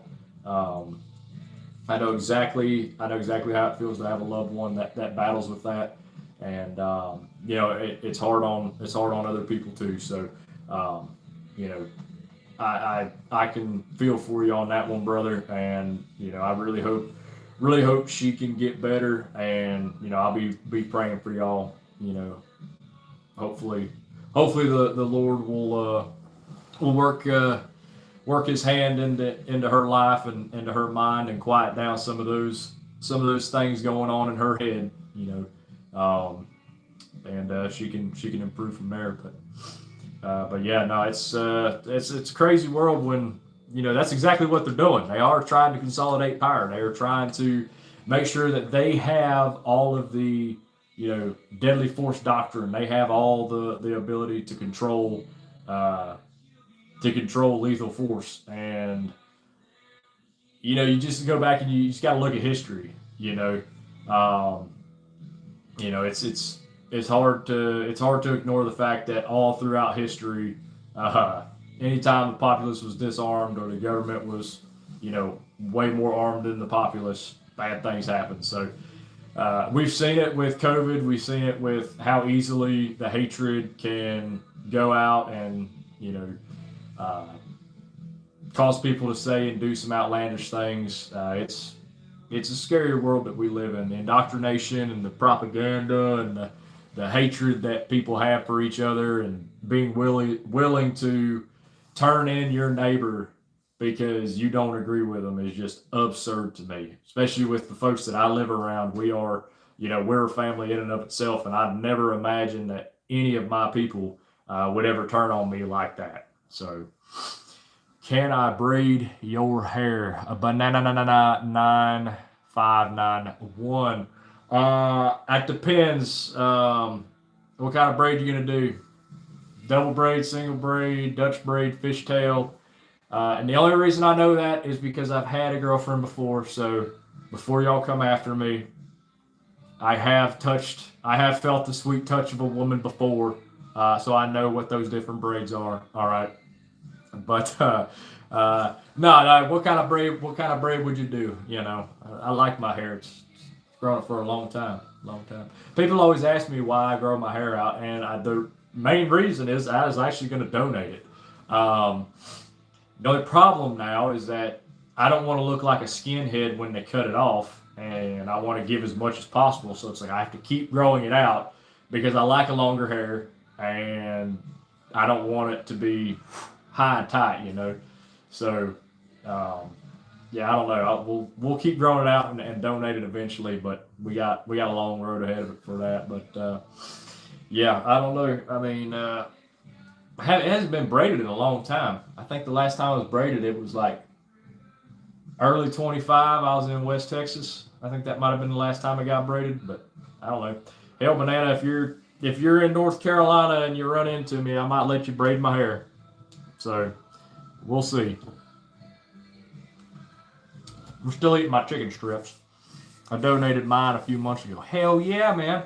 I know exactly how it feels to have a loved one that battles with that, and it's hard on other people too. So, um, you know, I can feel for you on that one, brother, and I really hope she can get better, and I'll be praying for y'all. Hopefully, the Lord will work His hand into her life and into her mind and quiet down some of those things going on in her head. And she can improve from there. But yeah, no, it's a crazy world when that's exactly what they're doing. They are trying to consolidate power. They are trying to make sure that they have all of the deadly force doctrine. They have all the ability uh, to control lethal force. And you just go back and you just got to look at history. Um, it's hard to ignore the fact that all throughout history, uh, anytime the populace was disarmed or the government was, way more armed than the populace, bad things happen. So we've seen it with COVID. We've seen it with how easily the hatred can go out and uh, cause people to say and do some outlandish things. It's a scary world that we live in. The indoctrination and the propaganda and the hatred that people have for each other, and being willing to turn in your neighbor because you don't agree with them is just absurd to me. Especially with the folks that I live around, we're a family in and of itself, and I'd never imagine that any of my people would ever turn on me like that. So, can I braid your hair? A banana 9591. That depends. What kind of braid you gonna do? Double braid, single braid, Dutch braid, fishtail. And the only reason I know that is because I've had a girlfriend before. So before y'all come after me, I have felt the sweet touch of a woman before. So I know what those different braids are. All right. But no. What kind of braid? What kind of braid would you do? I like my hair. It's grown it for a long time. Long time. People always ask me why I grow my hair out, and the main reason is I was actually going to donate it. The only problem now is that I don't want to look like a skinhead when they cut it off, and I want to give as much as possible. So it's like I have to keep growing it out because I like a longer hair, and I don't want it to be high and tight. So, yeah, I don't know. We'll keep growing it out and donate it eventually, but we got a long road ahead of it for that. But yeah, I don't know. I mean, it hasn't been braided in a long time. I think the last time it was braided, it was like early 25. I was in West Texas. I think that might have been the last time I got braided, but I don't know. Hell, Banana, if you're in North Carolina and you run into me, I might let you braid my hair. So, we'll see. I'm still eating my chicken strips. I donated mine a few months ago. Hell yeah, man.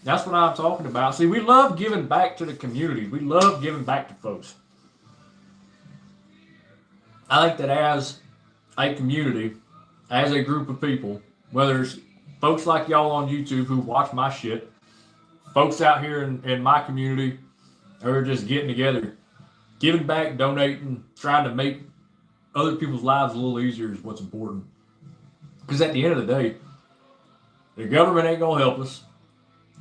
That's what I'm talking about. See, we love giving back to the community. We love giving back to folks. I think that as a community, as a group of people, whether it's folks like y'all on YouTube who watch my shit, folks out here in my community who are just getting together, giving back, donating, trying to make other people's lives a little easier is what's important. Because at the end of the day, the government ain't going to help us.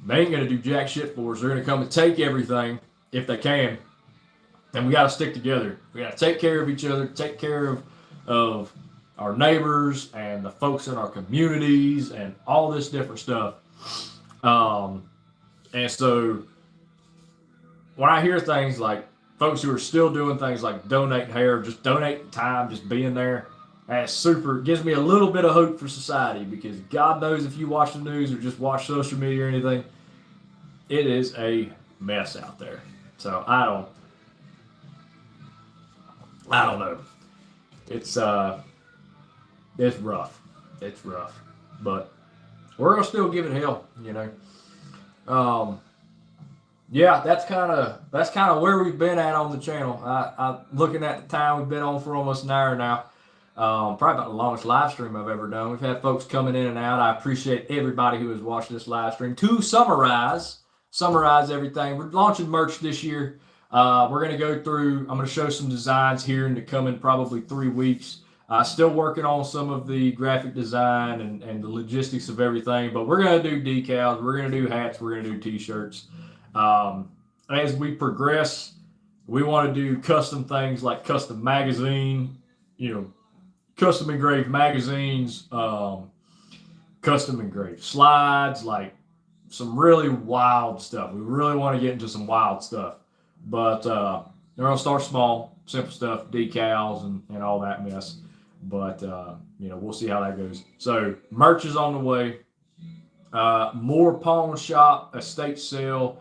They ain't going to do jack shit for us. They're going to come and take everything if they can. And we got to stick together. We got to take care of each other, take care of our neighbors and the folks in our communities and all this different stuff. And so when I hear things like folks who are still doing things like donating hair, just donating time, just being there, that's super. It gives me a little bit of hope for society, because God knows if you watch the news or just watch social media or anything, it is a mess out there. So I don't know. It's rough. It's rough, but we're gonna still give it hell, Yeah, that's kind of where we've been at on the channel. I looking at the time we've been on for almost an hour now. Probably about the longest live stream I've ever done. We've had folks coming in and out. I appreciate everybody who is watching this live stream. To summarize everything, we're launching merch this year. We're going to go through, I'm going to show some designs here in the coming probably 3 weeks. Still working on some of the graphic design and the logistics of everything, but we're going to do decals, we're going to do hats, we're going to do t-shirts. As we progress, we want to do custom things like custom magazine, custom engraved magazines, custom engraved slides, like some really wild stuff. We really want to get into some wild stuff. But we're going to start small, simple stuff, decals and all that mess. But, we'll see how that goes. So merch is on the way. More pawn shop, estate sale,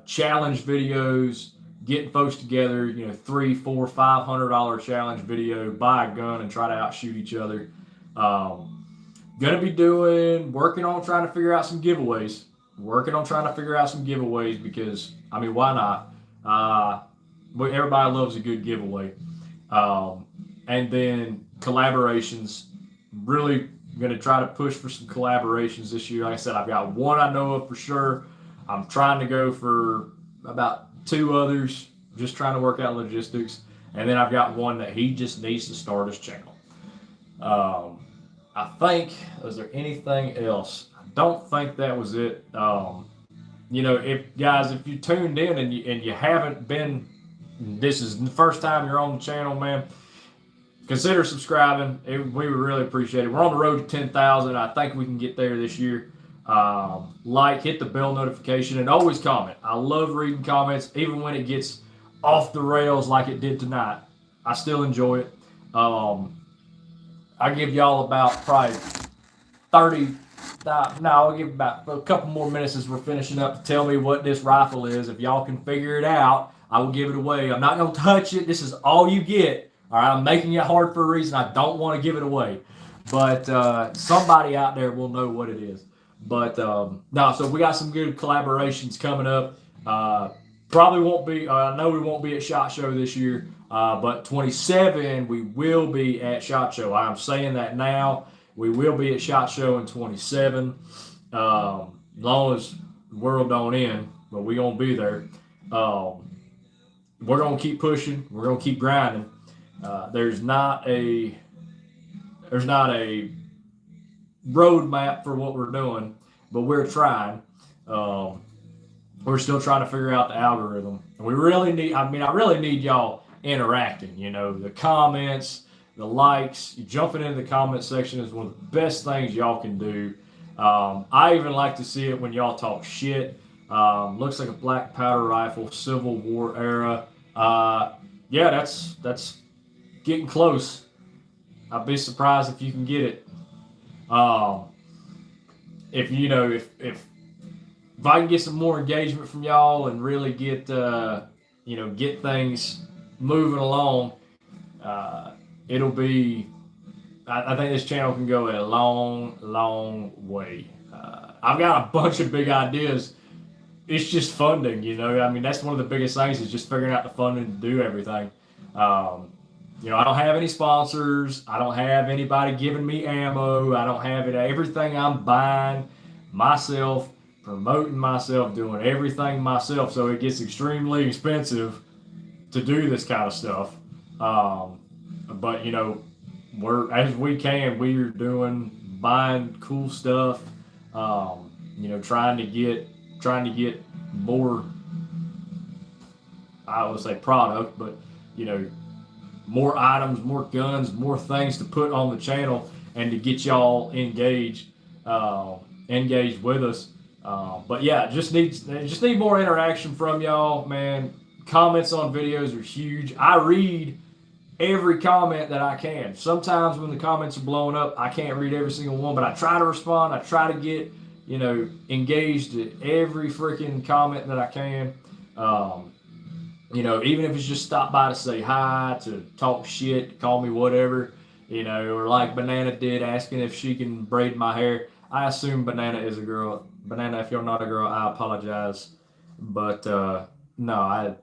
challenge videos, getting folks together, $300, $400, $500 challenge video, buy a gun and try to outshoot each other. Gonna be working on trying to figure out some giveaways. Because, why not? Everybody loves a good giveaway. And then collaborations. Really going to try to push for some collaborations this year. Like I said, I've got one I know of for sure. I'm trying to go for about 2 others, just trying to work out logistics. And then I've got one that he just needs to start his channel. I think, is there anything else? I don't think that was it. If you tuned in and you haven't been, this is the first time you're on the channel, man, consider subscribing. We would really appreciate it. We're on the road to 10,000. I think we can get there this year. Hit the bell notification, and always comment. I love reading comments, even when it gets off the rails like it did tonight. I still enjoy it. I give y'all about probably 30. I'll give about a couple more minutes as we're finishing up to tell me what this rifle is. If y'all can figure it out, I will give it away. I'm not going to touch it. This is all you get. All right, I'm making it hard for a reason. I don't want to give it away. But somebody out there will know what it is. But so we got some good collaborations coming up. Probably won't be, I know we won't be at SHOT Show this year. But 27, we will be at SHOT Show. I'm saying that now. We will be at SHOT Show in 27. As long as the world don't end, but we're going to be there. We're going to keep pushing. We're going to keep grinding. There's not a roadmap for what we're doing, but we're trying. We're still trying to figure out the algorithm. And we really need, I really need y'all interacting, the comments, the likes, jumping into the comment section is one of the best things y'all can do. I even like to see it when y'all talk shit. Looks like a black powder rifle, Civil War era. That's getting close. I'd be surprised if you can get it. If I can get some more engagement from y'all and really get get things moving along, it'll be. I think this channel can go a long, long way. I've got a bunch of big ideas. It's just funding, that's one of the biggest things is just figuring out the funding to do everything. I don't have any sponsors. I don't have anybody giving me ammo. I don't have it. Everything I'm buying myself, promoting myself, doing everything myself. So it gets extremely expensive to do this kind of stuff. But we're buying cool stuff. Trying to get more. I would say product, but more items, more guns, more things to put on the channel, and to get y'all engaged with us. But yeah, just need more interaction from y'all, man. Comments on videos are huge. I read every comment that I can. Sometimes when the comments are blowing up, I can't read every single one, but I try to respond. I try to get engaged at every freaking comment that I can. Even if it's just stop by to say hi, to talk shit, to call me whatever, or like Banana did, asking if she can braid my hair. I assume Banana is a girl. Banana, if you're not a girl, I apologize. But no, I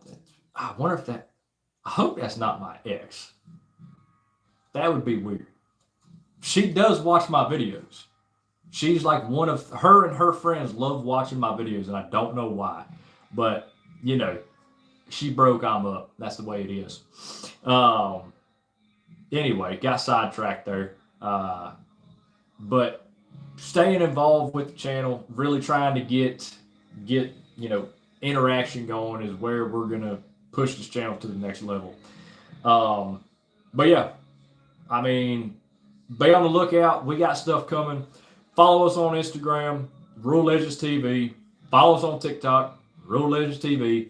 wonder if I hope that's not my ex. That would be weird. She does watch my videos. She's like one of her and her friends love watching my videos, and I don't know why. But, you know, she broke, I'm up. That's the way it is. Anyway, got sidetracked there. But staying involved with the channel, really trying to get you know, interaction going is where we're gonna push this channel to the next level. But yeah, I mean, be on the lookout. We got stuff coming. Follow us on Instagram, Real Legends TV. Follow us on TikTok, Real Legends TV.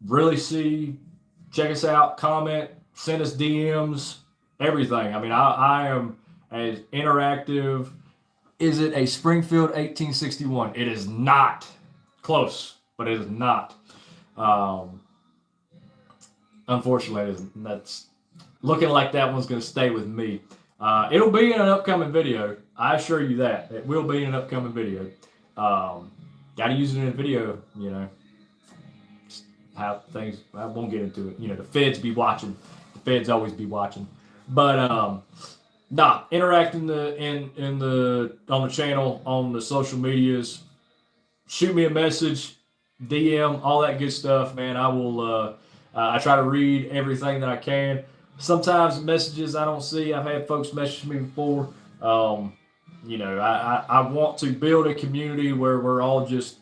Really check us out, comment, send us DMs, everything. I mean, I am as interactive. Is it a Springfield 1861? It is not. Close, but it is not. Unfortunately, that's looking like that one's going to stay with me. It'll be in an upcoming video. I assure you that. It will be in an upcoming video. Got to use it in a video, you know. How things, I won't get into it. You know, the feds be watching. The feds always be watching. But, interact on the channel, on the social medias. Shoot me a message, DM, all that good stuff, man. I will, I try to read everything that I can. Sometimes messages I don't see. I've had folks message me before. You know, I want to build a community where we're all just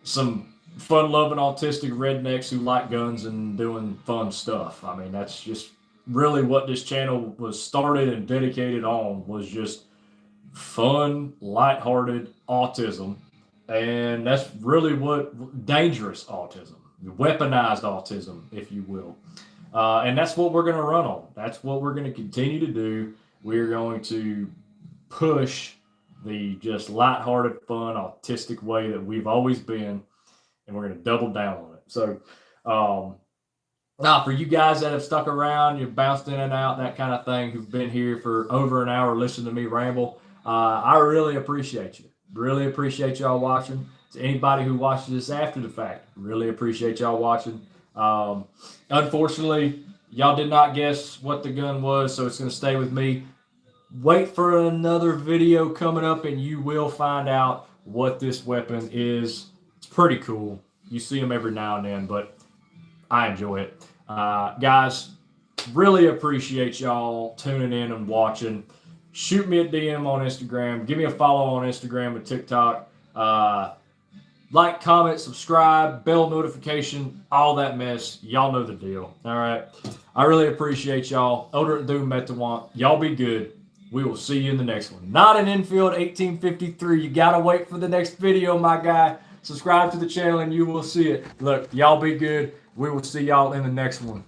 some fun-loving autistic rednecks who like guns and doing fun stuff. I mean, that's just really what this channel was started and dedicated on, was just fun, lighthearted autism. And that's really what dangerous autism, weaponized autism, if you will. And that's what we're going to run on. That's what we're going to continue to do. We're going to push the just lighthearted, fun, autistic way that we've always been, and we're going to double down on it. So, now for you guys that have stuck around, you've bounced in and out, that kind of thing, who've been here for over an hour listening to me ramble, I really appreciate you. Really appreciate y'all watching. To anybody who watches this after the fact, really appreciate y'all watching. Unfortunately, y'all did not guess what the gun was, so it's going to stay with me. Wait for another video coming up, and you will find out what this weapon is. It's pretty cool. You see them every now and then, but I enjoy it. Guys, really appreciate y'all tuning in and watching. Shoot me a DM on Instagram. Give me a follow on Instagram and TikTok. Like, comment, subscribe, bell notification, all that mess. Y'all know the deal. All right. I really appreciate y'all. Oder Doom Metawant. Y'all be good. We will see you in the next one. Not an Enfield 1853. You got to wait for the next video, my guy. Subscribe to the channel and you will see it. Look, y'all be good. We will see y'all in the next one.